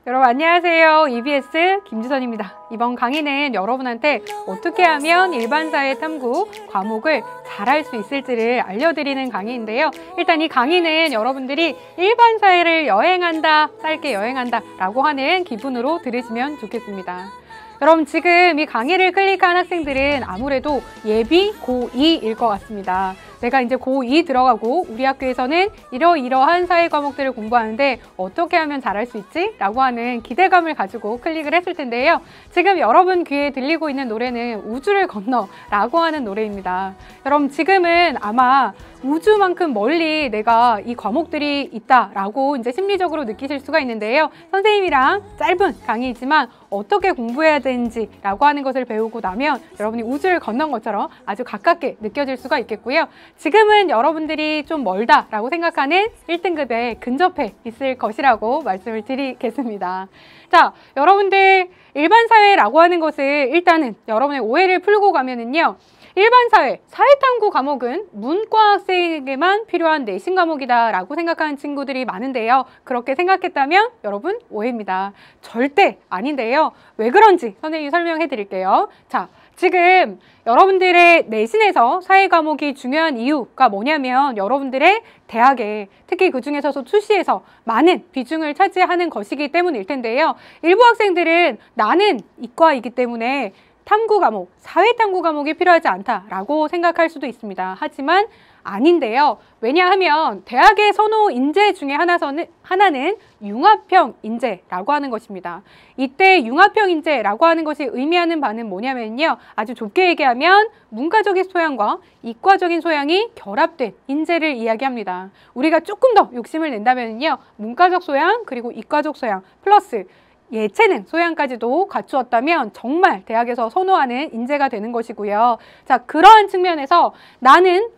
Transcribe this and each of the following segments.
여러분 안녕하세요. EBS 김주선입니다. 이번 강의는 여러분한테 어떻게 하면 일반사회 탐구 과목을 잘할 수 있을지를 알려드리는 강의인데요. 일단 이 강의는 여러분들이 일반사회를 여행한다, 짧게 여행한다 라고 하는 기분으로 들으시면 좋겠습니다. 여러분 지금 이 강의를 클릭한 학생들은 아무래도 예비 고2일 것 같습니다. 내가 이제 고2 들어가고 우리 학교에서는 이러이러한 사회 과목들을 공부하는데 어떻게 하면 잘할 수 있지? 라고 하는 기대감을 가지고 클릭을 했을 텐데요. 지금 여러분 귀에 들리고 있는 노래는 우주를 건너 라고 하는 노래입니다. 여러분 지금은 아마 우주만큼 멀리 내가 이 과목들이 있다라고 이제 심리적으로 느끼실 수가 있는데요. 선생님이랑 짧은 강의이지만 어떻게 공부해야 되는지 라고 하는 것을 배우고 나면 여러분이 우주를 건넌 것처럼 아주 가깝게 느껴질 수가 있겠고요. 지금은 여러분들이 좀 멀다라고 생각하는 1등급에 근접해 있을 것이라고 말씀을 드리겠습니다. 자, 여러분들 일반사회라고 하는 것을 일단은 여러분의 오해를 풀고 가면은요. 일반사회, 사회탐구 과목은 문과 학생에게만 필요한 내신 과목이다 라고 생각하는 친구들이 많은데요. 그렇게 생각했다면 여러분 오해입니다. 절대 아닌데요. 왜 그런지 선생님이 설명해 드릴게요. 자, 지금 여러분들의 내신에서 사회 과목이 중요한 이유가 뭐냐면 여러분들의 대학에 특히 그 중에서도 수시에서 많은 비중을 차지하는 것이기 때문일 텐데요. 일부 학생들은 나는 이과이기 때문에 탐구 과목, 사회 탐구 과목이 필요하지 않다라고 생각할 수도 있습니다. 하지만 아닌데요. 왜냐하면 대학의 선호 인재 중에 하나는 융합형 인재라고 하는 것입니다. 이때 융합형 인재라고 하는 것이 의미하는 바는 뭐냐면요. 아주 좁게 얘기하면 문과적인 소양과 이과적인 소양이 결합된 인재를 이야기합니다. 우리가 조금 더 욕심을 낸다면요. 문과적 소양 그리고 이과적 소양 플러스 예체능 소양까지도 갖추었다면 정말 대학에서 선호하는 인재가 되는 것이고요. 자, 그러한 측면에서 나는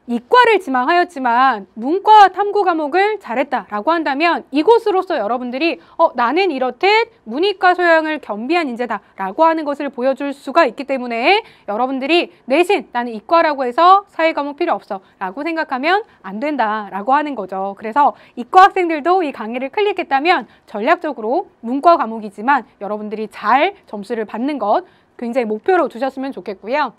이과를 지망하였지만 문과 탐구 과목을 잘했다라고 한다면 이곳으로서 여러분들이 나는 이렇듯 문이과 소양을 겸비한 인재다라고 하는 것을 보여줄 수가 있기 때문에 여러분들이 내신 나는 이과라고 해서 사회 과목 필요 없어 라고 생각하면 안 된다라고 하는 거죠. 그래서 이과 학생들도 이 강의를 클릭했다면 전략적으로 문과 과목이지만 여러분들이 잘 점수를 받는 것 굉장히 목표로 두셨으면 좋겠고요.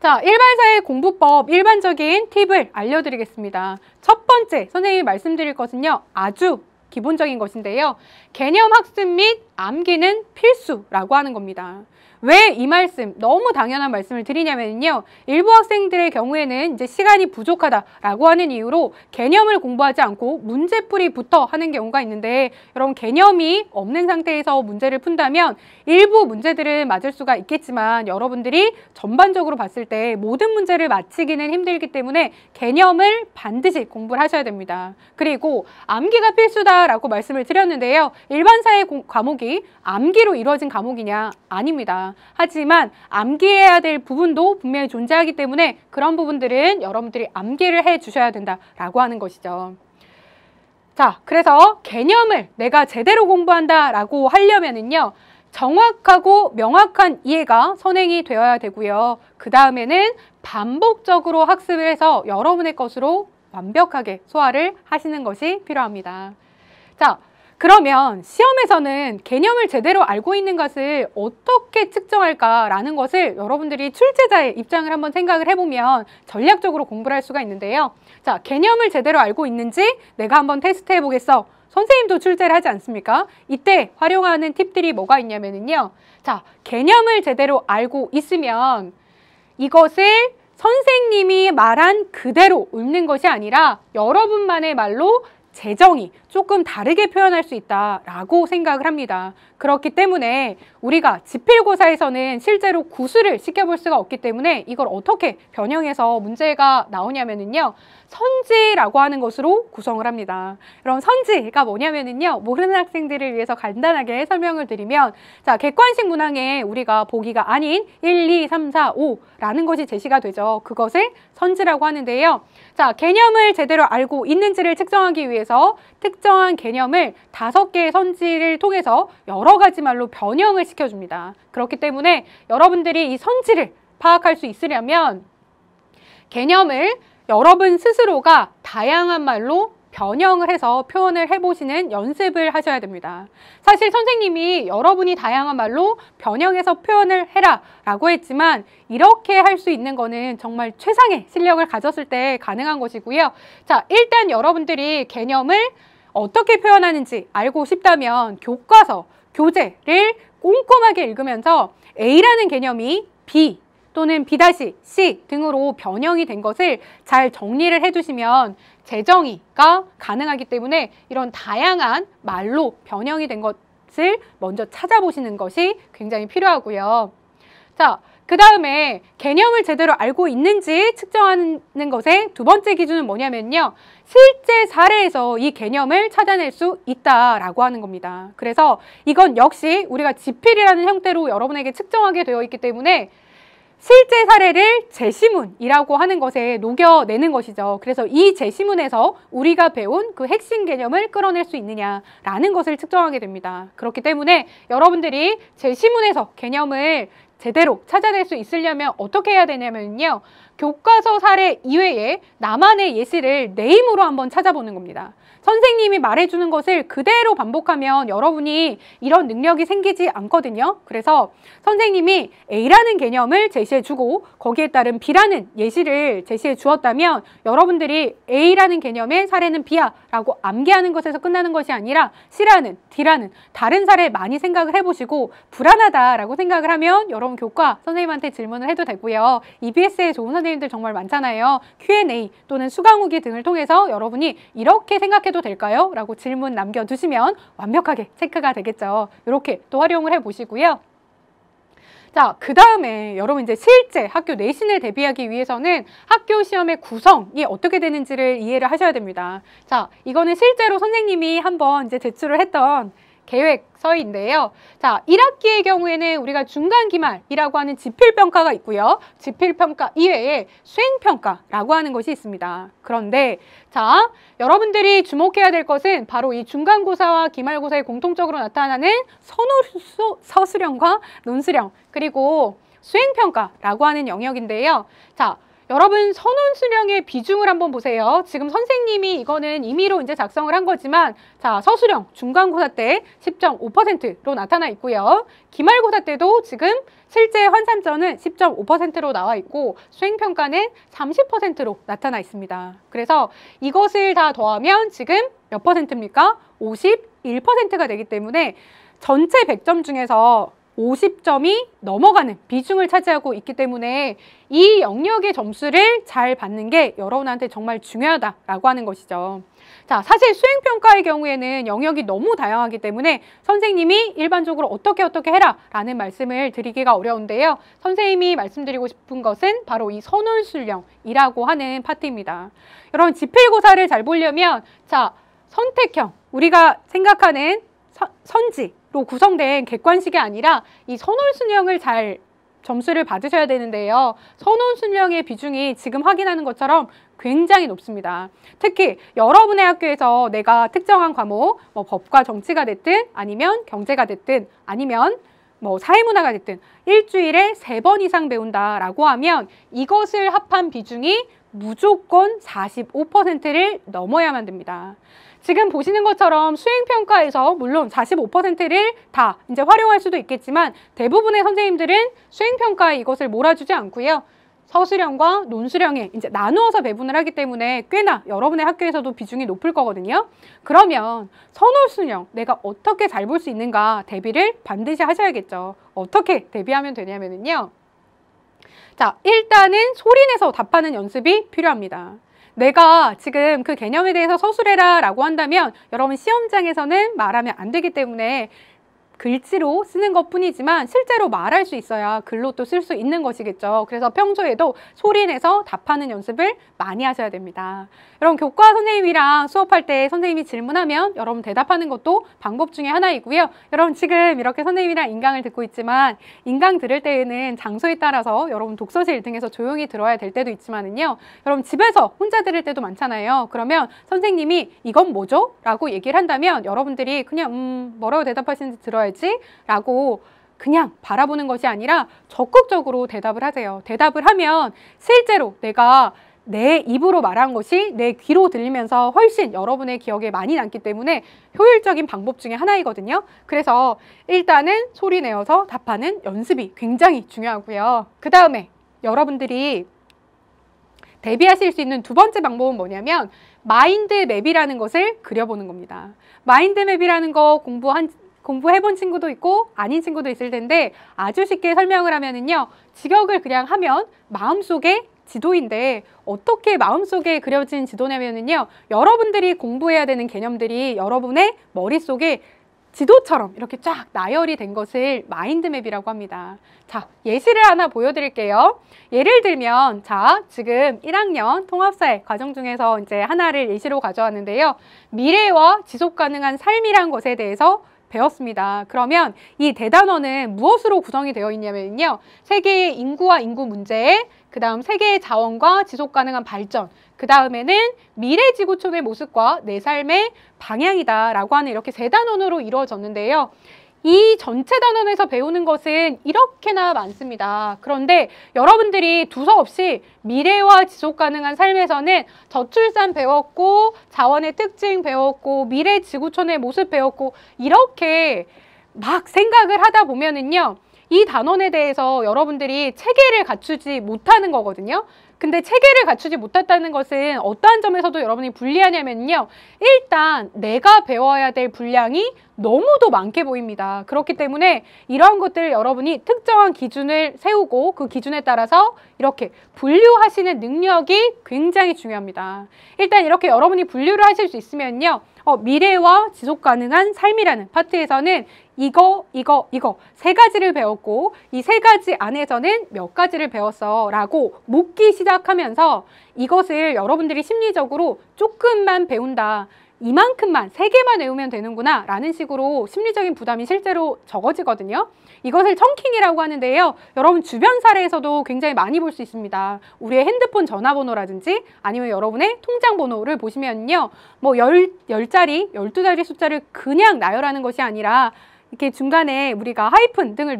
자, 일반사회 공부법 일반적인 팁을 알려드리겠습니다. 첫 번째 선생님이 말씀드릴 것은요. 아주 기본적인 것인데요. 개념 학습 및 암기는 필수라고 하는 겁니다. 왜 이 말씀, 너무 당연한 말씀을 드리냐면요. 일부 학생들의 경우에는 이제 시간이 부족하다라고 하는 이유로 개념을 공부하지 않고 문제풀이부터 하는 경우가 있는데 여러분 개념이 없는 상태에서 문제를 푼다면 일부 문제들은 맞을 수가 있겠지만 여러분들이 전반적으로 봤을 때 모든 문제를 맞히기는 힘들기 때문에 개념을 반드시 공부를 하셔야 됩니다. 그리고 암기가 필수다라고 말씀을 드렸는데요. 일반사회 과목이 암기로 이루어진 과목이냐? 아닙니다. 하지만 암기해야 될 부분도 분명히 존재하기 때문에 그런 부분들은 여러분들이 암기를 해 주셔야 된다라고 하는 것이죠. 자, 그래서 개념을 내가 제대로 공부한다라고 하려면은요. 정확하고 명확한 이해가 선행이 되어야 되고요. 그 다음에는 반복적으로 학습을 해서 여러분의 것으로 완벽하게 소화를 하시는 것이 필요합니다. 자, 그러면 시험에서는 개념을 제대로 알고 있는 것을 어떻게 측정할까라는 것을 여러분들이 출제자의 입장을 한번 생각을 해보면 전략적으로 공부를 할 수가 있는데요. 자, 개념을 제대로 알고 있는지 내가 한번 테스트 해보겠어. 선생님도 출제를 하지 않습니까? 이때 활용하는 팁들이 뭐가 있냐면요. 자, 개념을 제대로 알고 있으면 이것을 선생님이 말한 그대로 읽는 것이 아니라 여러분만의 말로 재정의 조금 다르게 표현할 수 있다라고 생각을 합니다. 그렇기 때문에 우리가 지필고사에서는 실제로 구술을 시켜볼 수가 없기 때문에 이걸 어떻게 변형해서 문제가 나오냐면요. 선지라고 하는 것으로 구성을 합니다. 그럼 선지가 뭐냐면요. 모르는 학생들을 위해서 간단하게 설명을 드리면 자, 객관식 문항에 우리가 보기가 아닌 1, 2, 3, 4, 5라는 것이 제시가 되죠. 그것을 선지라고 하는데요. 자, 개념을 제대로 알고 있는지를 측정하기 위해서 특정한 개념을 5개의 선지를 통해서 여러 가지 말로 변형을 시켜줍니다. 그렇기 때문에 여러분들이 이 선지를 파악할 수 있으려면 개념을 여러분 스스로가 다양한 말로 변형을 해서 표현을 해보시는 연습을 하셔야 됩니다. 사실 선생님이 여러분이 다양한 말로 변형해서 표현을 해라 라고 했지만 이렇게 할 수 있는 거는 정말 최상의 실력을 가졌을 때 가능한 것이고요. 자, 일단 여러분들이 개념을 어떻게 표현하는지 알고 싶다면 교과서, 교재를 꼼꼼하게 읽으면서 A라는 개념이 B 또는 B-C 등으로 변형이 된 것을 잘 정리를 해두시면 재정의가 가능하기 때문에 이런 다양한 말로 변형이 된 것을 먼저 찾아보시는 것이 굉장히 필요하고요. 자, 그 다음에 개념을 제대로 알고 있는지 측정하는 것의 두 번째 기준은 뭐냐면요. 실제 사례에서 이 개념을 찾아낼 수 있다라고 하는 겁니다. 그래서 이건 역시 우리가 지필이라는 형태로 여러분에게 측정하게 되어 있기 때문에 실제 사례를 제시문이라고 하는 것에 녹여내는 것이죠. 그래서 이 제시문에서 우리가 배운 그 핵심 개념을 끌어낼 수 있느냐라는 것을 측정하게 됩니다. 그렇기 때문에 여러분들이 제시문에서 개념을 제대로 찾아낼 수 있으려면 어떻게 해야 되냐면요. 교과서 사례 이외에 나만의 예시를 내 힘으로 한번 찾아보는 겁니다. 선생님이 말해주는 것을 그대로 반복하면 여러분이 이런 능력이 생기지 않거든요. 그래서 선생님이 A라는 개념을 제시해주고 거기에 따른 B라는 예시를 제시해 주었다면 여러분들이 A라는 개념의 사례는 B야 라고 암기하는 것에서 끝나는 것이 아니라 C라는, D라는 다른 사례 많이 생각을 해보시고 불안하다라고 생각을 하면 여러분 교과 선생님한테 질문을 해도 되고요. EBS에 좋은 선생님들 정말 많잖아요. Q&A 또는 수강후기 등을 통해서 여러분이 이렇게 생각해도 될까요? 라고 질문 남겨두시면 완벽하게 체크가 되겠죠. 이렇게 또 활용을 해보시고요. 자, 그 다음에 여러분 이제 실제 학교 내신을 대비하기 위해서는 학교 시험의 구성이 어떻게 되는지를 이해를 하셔야 됩니다. 자, 이거는 실제로 선생님이 한번 이제 제출을 했던 계획서인데요. 자, 1학기의 경우에는 우리가 중간기말이라고 하는 지필평가가 있고요. 지필평가 이외에 수행평가라고 하는 것이 있습니다. 그런데 자, 여러분들이 주목해야 될 것은 바로 이 중간고사와 기말고사에 공통적으로 나타나는 서술형과 논술형 그리고 수행평가라고 하는 영역인데요. 자, 여러분 선논수령의 비중을 한번 보세요. 지금 선생님이 이거는 임의로 이제 작성을 한 거지만 자, 서술형 중간고사 때 10.5%로 나타나 있고요. 기말고사 때도 지금 실제 환산점은 10.5%로 나와 있고 수행평가는 30%로 나타나 있습니다. 그래서 이것을 다 더하면 지금 몇 퍼센트입니까? 51%가 되기 때문에 전체 100점 중에서 50점이 넘어가는 비중을 차지하고 있기 때문에 이 영역의 점수를 잘 받는 게 여러분한테 정말 중요하다라고 하는 것이죠. 자, 사실 수행평가의 경우에는 영역이 너무 다양하기 때문에 선생님이 일반적으로 어떻게 해라 라는 말씀을 드리기가 어려운데요. 선생님이 말씀드리고 싶은 것은 바로 이 선논술령이라고 하는 파트입니다. 여러분 지필고사를 잘 보려면 자, 선택형, 우리가 생각하는 선지로 구성된 객관식이 아니라 이 선논술령을 잘 점수를 받으셔야 되는데요. 선논술령의 비중이 지금 확인하는 것처럼 굉장히 높습니다. 특히 여러분의 학교에서 내가 특정한 과목, 뭐 법과 정치가 됐든 아니면 경제가 됐든 아니면 뭐 사회문화가 됐든 일주일에 3번 이상 배운다라고 하면 이것을 합한 비중이 무조건 45%를 넘어야만 됩니다. 지금 보시는 것처럼 수행평가에서 물론 45%를 다 이제 활용할 수도 있겠지만 대부분의 선생님들은 수행평가에 이것을 몰아주지 않고요. 서술형과 논술형에 이제 나누어서 배분을 하기 때문에 꽤나 여러분의 학교에서도 비중이 높을 거거든요. 그러면 선논술형 내가 어떻게 잘 볼 수 있는가 대비를 반드시 하셔야겠죠. 어떻게 대비하면 되냐면요. 자, 일단은 소리내서 답하는 연습이 필요합니다. 내가 지금 그 개념에 대해서 서술해라 라고 한다면 여러분 시험장에서는 말하면 안 되기 때문에 글씨로 쓰는 것뿐이지만 실제로 말할 수 있어야 글로 또 쓸 수 있는 것이겠죠. 그래서 평소에도 소리내서 답하는 연습을 많이 하셔야 됩니다. 여러분 교과 선생님이랑 수업할 때 선생님이 질문하면 여러분 대답하는 것도 방법 중에 하나이고요. 여러분 지금 이렇게 선생님이랑 인강을 듣고 있지만 인강 들을 때에는 장소에 따라서 여러분 독서실 등에서 조용히 들어야 될 때도 있지만은요. 여러분 집에서 혼자 들을 때도 많잖아요. 그러면 선생님이 이건 뭐죠? 라고 얘기를 한다면 여러분들이 그냥 뭐라고 대답하시는지 들어야지 라고 그냥 바라보는 것이 아니라 적극적으로 대답을 하세요. 대답을 하면 실제로 내가 내 입으로 말한 것이 내 귀로 들리면서 훨씬 여러분의 기억에 많이 남기 때문에 효율적인 방법 중에 하나이거든요. 그래서 일단은 소리 내어서 답하는 연습이 굉장히 중요하고요. 그 다음에 여러분들이 대비하실 수 있는 두 번째 방법은 뭐냐면 마인드맵이라는 것을 그려보는 겁니다. 마인드맵이라는 거 공부해본 친구도 있고 아닌 친구도 있을 텐데 아주 쉽게 설명을 하면은요, 직역을 그냥 하면 마음속에 지도인데 어떻게 마음속에 그려진 지도냐면은요, 여러분들이 공부해야 되는 개념들이 여러분의 머릿속에 지도처럼 이렇게 쫙 나열이 된 것을 마인드맵이라고 합니다. 자, 예시를 하나 보여드릴게요. 예를 들면, 자, 지금 1학년 통합사회 과정 중에서 이제 하나를 예시로 가져왔는데요. 미래와 지속 가능한 삶이란 것에 대해서 배웠습니다. 그러면 이 대단원은 무엇으로 구성이 되어 있냐면요, 세계의 인구와 인구 문제, 그 다음 세계의 자원과 지속 가능한 발전, 그 다음에는 미래 지구촌의 모습과 내 삶의 방향이다 라고 하는 이렇게 세 단원으로 이루어졌는데요. 이 전체 단원에서 배우는 것은 이렇게나 많습니다. 그런데 여러분들이 두서없이 미래와 지속 가능한 삶에서는 저출산 배웠고, 자원의 특징 배웠고, 미래 지구촌의 모습 배웠고, 이렇게 막 생각을 하다 보면은요, 이 단원에 대해서 여러분들이 체계를 갖추지 못하는 거거든요. 근데 체계를 갖추지 못했다는 것은 어떠한 점에서도 여러분이 불리하냐면요, 일단 내가 배워야 될 분량이 너무도 많게 보입니다. 그렇기 때문에 이러한 것들 여러분이 특정한 기준을 세우고 그 기준에 따라서 이렇게 분류하시는 능력이 굉장히 중요합니다. 일단 이렇게 여러분이 분류를 하실 수 있으면요, 미래와 지속 가능한 삶이라는 파트에서는 이거 세 가지를 배웠고 이 세 가지 안에서는 몇 가지를 배웠어 라고 묻기 시작하면서 이것을 여러분들이 심리적으로 조금만 배운다, 이만큼만, 3개만 외우면 되는구나 라는 식으로 심리적인 부담이 실제로 적어지거든요. 이것을 청킹이라고 하는데요, 여러분 주변 사례에서도 굉장히 많이 볼 수 있습니다. 우리의 핸드폰 전화번호라든지 아니면 여러분의 통장 번호를 보시면요, 뭐 10자리, 12자리 숫자를 그냥 나열하는 것이 아니라 이렇게 중간에 우리가 하이픈 등을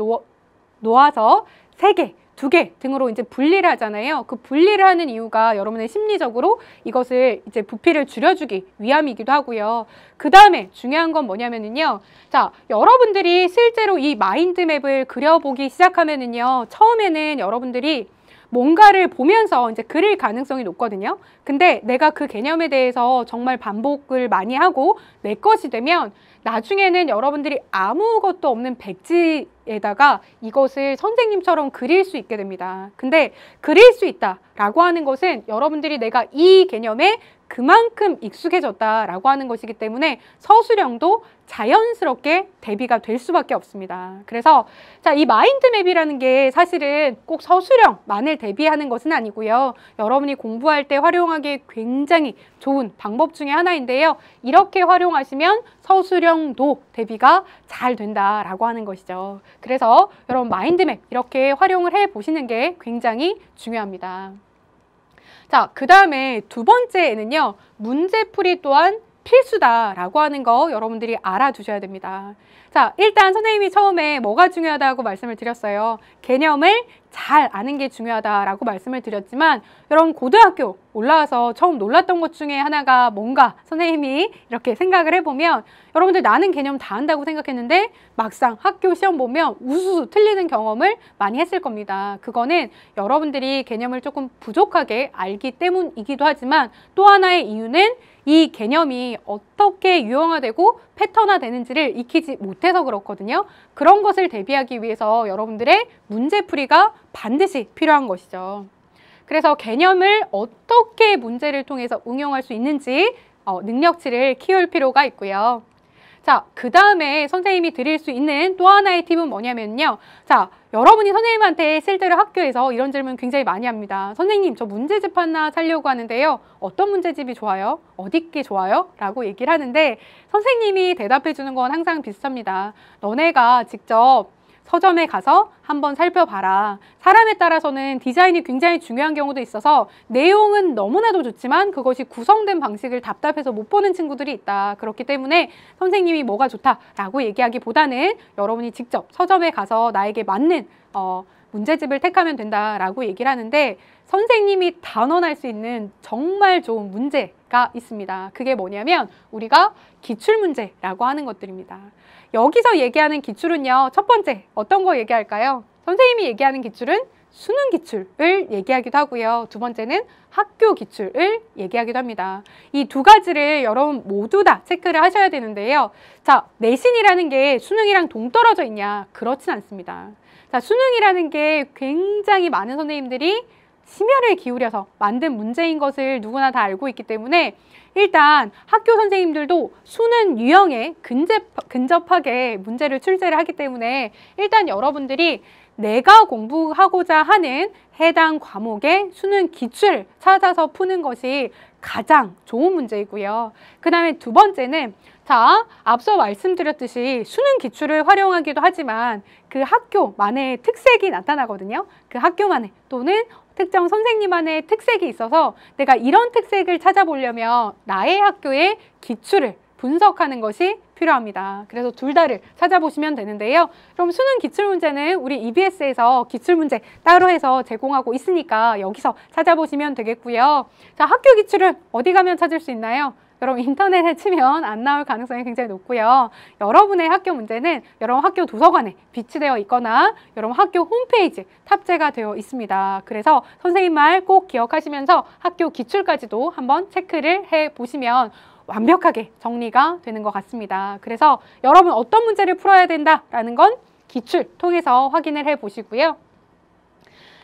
놓아서 3개, 2개 등으로 이제 분리를 하잖아요. 그 분리를 하는 이유가 여러분의 심리적으로 이것을 이제 부피를 줄여주기 위함이기도 하고요. 그 다음에 중요한 건 뭐냐면요, 자, 여러분들이 실제로 이 마인드맵을 그려보기 시작하면은요, 처음에는 여러분들이 뭔가를 보면서 이제 그릴 가능성이 높거든요. 근데 내가 그 개념에 대해서 정말 반복을 많이 하고 내 것이 되면 나중에는 여러분들이 아무것도 없는 백지에다가 이것을 선생님처럼 그릴 수 있게 됩니다. 근데 그릴 수 있다라고 하는 것은 여러분들이 내가 이 개념에 그만큼 익숙해졌다라고 하는 것이기 때문에 서술형도 자연스럽게 대비가 될 수밖에 없습니다. 그래서 자, 이 마인드맵이라는 게 사실은 꼭 서술형만을 대비하는 것은 아니고요, 여러분이 공부할 때 활용하기 굉장히 좋은 방법 중에 하나인데요, 이렇게 활용하시면 서술형도 대비가 잘 된다라고 하는 것이죠. 그래서 여러분 마인드맵 이렇게 활용을 해 보시는 게 굉장히 중요합니다. 자, 그 다음에 두 번째에는요, 문제풀이 또한 필수다라고 하는 거 여러분들이 알아두셔야 됩니다. 자, 일단 선생님이 처음에 뭐가 중요하다고 말씀을 드렸어요. 개념을 잘 아는 게 중요하다라고 말씀을 드렸지만, 여러분 고등학교 올라와서 처음 놀랐던 것 중에 하나가 뭔가 선생님이 이렇게 생각을 해보면, 여러분들 나는 개념 다 안다고 생각했는데 막상 학교 시험 보면 우수수 틀리는 경험을 많이 했을 겁니다. 그거는 여러분들이 개념을 조금 부족하게 알기 때문이기도 하지만, 또 하나의 이유는 이 개념이 어떻게 유형화되고 패턴화되는지를 익히지 못해서 그렇거든요. 그런 것을 대비하기 위해서 여러분들의 문제풀이가 반드시 필요한 것이죠. 그래서 개념을 어떻게 문제를 통해서 응용할 수 있는지 능력치를 키울 필요가 있고요. 자, 그 다음에 선생님이 드릴 수 있는 또 하나의 팁은 뭐냐면요, 자, 여러분이 선생님한테 실제로 학교에서 이런 질문 굉장히 많이 합니다. 선생님, 저 문제집 하나 사려고 하는데요, 어떤 문제집이 좋아요? 어디 게 좋아요? 라고 얘기를 하는데 선생님이 대답해 주는 건 항상 비슷합니다. 너네가 직접 서점에 가서 한번 살펴봐라. 사람에 따라서는 디자인이 굉장히 중요한 경우도 있어서 내용은 너무나도 좋지만 그것이 구성된 방식을 답답해서 못 보는 친구들이 있다. 그렇기 때문에 선생님이 뭐가 좋다라고 얘기하기보다는 여러분이 직접 서점에 가서 나에게 맞는 문제집을 택하면 된다라고 얘기를 하는데 선생님이 단언할 수 있는 정말 좋은 문제가 있습니다. 그게 뭐냐면 우리가 기출문제라고 하는 것들입니다. 여기서 얘기하는 기출은요. 첫 번째 어떤 거 얘기할까요? 선생님이 얘기하는 기출은 수능 기출을 얘기하기도 하고요. 두 번째는 학교 기출을 얘기하기도 합니다. 이 두 가지를 여러분 모두 다 체크를 하셔야 되는데요. 자, 내신이라는 게 수능이랑 동떨어져 있냐? 그렇진 않습니다. 자, 수능이라는 게 굉장히 많은 선생님들이 심혈을 기울여서 만든 문제인 것을 누구나 다 알고 있기 때문에 일단 학교 선생님들도 수능 유형에 근접하게 문제를 출제를 하기 때문에 일단 여러분들이 내가 공부하고자 하는 해당 과목의 수능 기출 찾아서 푸는 것이 가장 좋은 문제이고요. 그 다음에 두 번째는 자, 앞서 말씀드렸듯이 수능 기출을 활용하기도 하지만 그 학교만의 특색이 나타나거든요. 그 학교만의 또는 특정 선생님만의 특색이 있어서 내가 이런 특색을 찾아보려면 나의 학교의 기출을 분석하는 것이 필요합니다. 그래서 둘 다를 찾아보시면 되는데요. 그럼 수능 기출문제는 우리 EBS에서 기출문제 따로 해서 제공하고 있으니까 여기서 찾아보시면 되겠고요. 자, 학교 기출은 어디 가면 찾을 수 있나요? 여러분 인터넷에 치면 안 나올 가능성이 굉장히 높고요. 여러분의 학교 문제는 여러분 학교 도서관에 비치되어 있거나 여러분 학교 홈페이지에 탑재가 되어 있습니다. 그래서 선생님 말 꼭 기억하시면서 학교 기출까지도 한번 체크를 해보시면 완벽하게 정리가 되는 것 같습니다. 그래서 여러분 어떤 문제를 풀어야 된다라는 건 기출 통해서 확인을 해보시고요.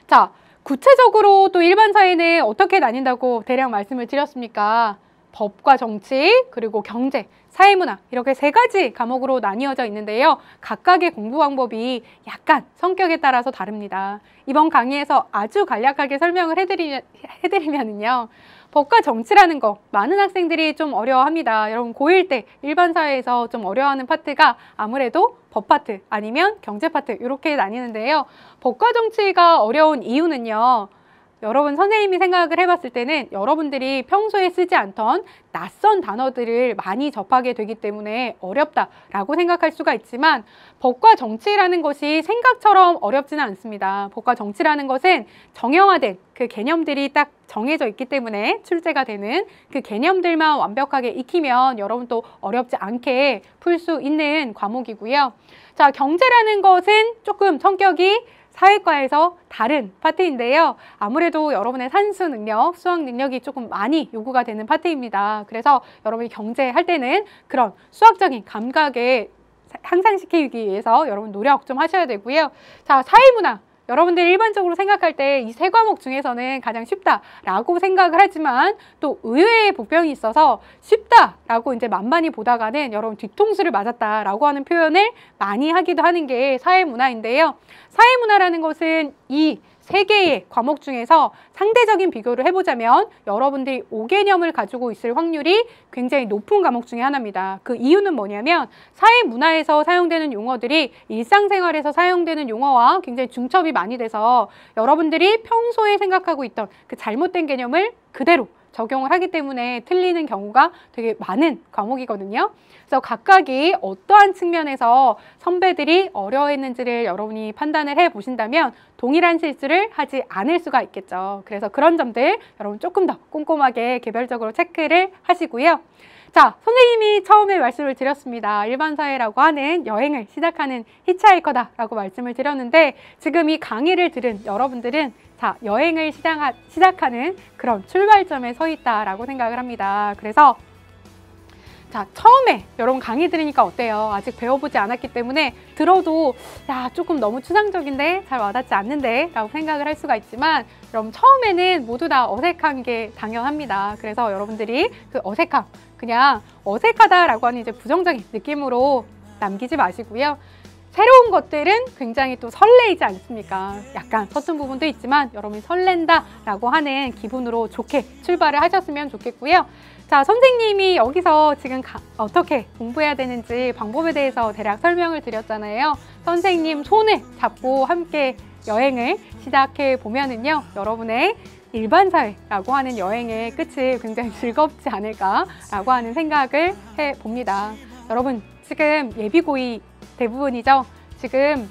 자, 구체적으로 또 일반 사회는 어떻게 나뉜다고 대략 말씀을 드렸습니까? 법과 정치, 그리고 경제, 사회문화 이렇게 세 가지 과목으로 나뉘어져 있는데요. 각각의 공부 방법이 약간 성격에 따라서 다릅니다. 이번 강의에서 아주 간략하게 설명을 해드리면요. 법과 정치라는 거 많은 학생들이 좀 어려워합니다. 여러분 고1 때 일반 사회에서 좀 어려워하는 파트가 아무래도 법 파트 아니면 경제 파트 이렇게 나뉘는데요. 법과 정치가 어려운 이유는요. 여러분 선생님이 생각을 해봤을 때는 여러분들이 평소에 쓰지 않던 낯선 단어들을 많이 접하게 되기 때문에 어렵다라고 생각할 수가 있지만 법과 정치라는 것이 생각처럼 어렵지는 않습니다. 법과 정치라는 것은 정형화된 그 개념들이 딱 정해져 있기 때문에 출제가 되는 그 개념들만 완벽하게 익히면 여러분도 어렵지 않게 풀 수 있는 과목이고요. 자, 경제라는 것은 조금 성격이 사회과에서 다른 파트인데요. 아무래도 여러분의 산수 능력, 수학 능력이 조금 많이 요구가 되는 파트입니다. 그래서 여러분이 경제 할 때는 그런 수학적인 감각에 향상시키기 위해서 여러분 노력 좀 하셔야 되고요. 자, 사회문화. 여러분들이 일반적으로 생각할 때 이 세 과목 중에서는 가장 쉽다라고 생각을 하지만 또 의외의 복병이 있어서 쉽다라고 이제 만만히 보다가는 여러분 뒤통수를 맞았다라고 하는 표현을 많이 하기도 하는 게 사회문화인데요. 사회문화라는 것은 이 세 개의 과목 중에서 상대적인 비교를 해보자면 여러분들이 5개념을 가지고 있을 확률이 굉장히 높은 과목 중에 하나입니다. 그 이유는 뭐냐면 사회문화에서 사용되는 용어들이 일상생활에서 사용되는 용어와 굉장히 중첩이 많이 돼서 여러분들이 평소에 생각하고 있던 그 잘못된 개념을 그대로 적용을 하기 때문에 틀리는 경우가 되게 많은 과목이거든요. 그래서 각각이 어떠한 측면에서 선배들이 어려워했는지를 여러분이 판단을 해보신다면 동일한 실수를 하지 않을 수가 있겠죠. 그래서 그런 점들 여러분 조금 더 꼼꼼하게 개별적으로 체크를 하시고요. 자, 선생님이 처음에 말씀을 드렸습니다. 일반사회라고 하는 여행을 시작하는 히치하이커다라고 말씀을 드렸는데 지금 이 강의를 들은 여러분들은 자, 여행을 시작하는 그런 출발점에 서 있다라고 생각을 합니다. 그래서 자, 처음에 여러분 강의 들으니까 어때요? 아직 배워보지 않았기 때문에 들어도 야, 조금 너무 추상적인데 잘 와닿지 않는데 라고 생각을 할 수가 있지만 여러분 처음에는 모두 다 어색한 게 당연합니다. 그래서 여러분들이 그 어색함, 그냥 어색하다라고 하는 이제 부정적인 느낌으로 남기지 마시고요. 새로운 것들은 굉장히 또 설레이지 않습니까? 약간 서툰 부분도 있지만 여러분이 설렌다라고 하는 기분으로 좋게 출발을 하셨으면 좋겠고요. 자, 선생님이 여기서 지금 어떻게 공부해야 되는지 방법에 대해서 대략 설명을 드렸잖아요. 선생님 손을 잡고 함께 여행을 시작해 보면은요, 여러분의 일반사회라고 하는 여행의 끝이 굉장히 즐겁지 않을까라고 하는 생각을 해봅니다. 여러분 지금 예비고이 대부분이죠. 지금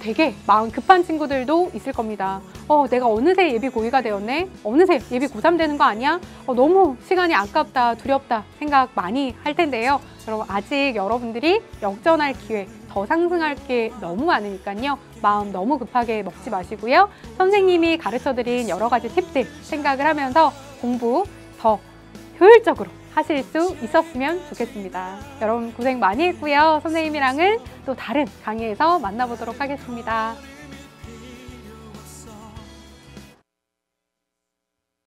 되게 마음 급한 친구들도 있을 겁니다. 내가 어느새 예비 고2가 되었네? 어느새 예비 고3 되는 거 아니야? 너무 시간이 아깝다, 두렵다 생각 많이 할 텐데요. 여러분, 아직 여러분들이 역전할 기회, 더 상승할 게 너무 많으니까요. 마음 너무 급하게 먹지 마시고요. 선생님이 가르쳐드린 여러 가지 팁들 생각을 하면서 공부 더 효율적으로 하실 수 있었으면 좋겠습니다. 여러분 고생 많이 했고요. 선생님이랑은 또 다른 강의에서 만나보도록 하겠습니다.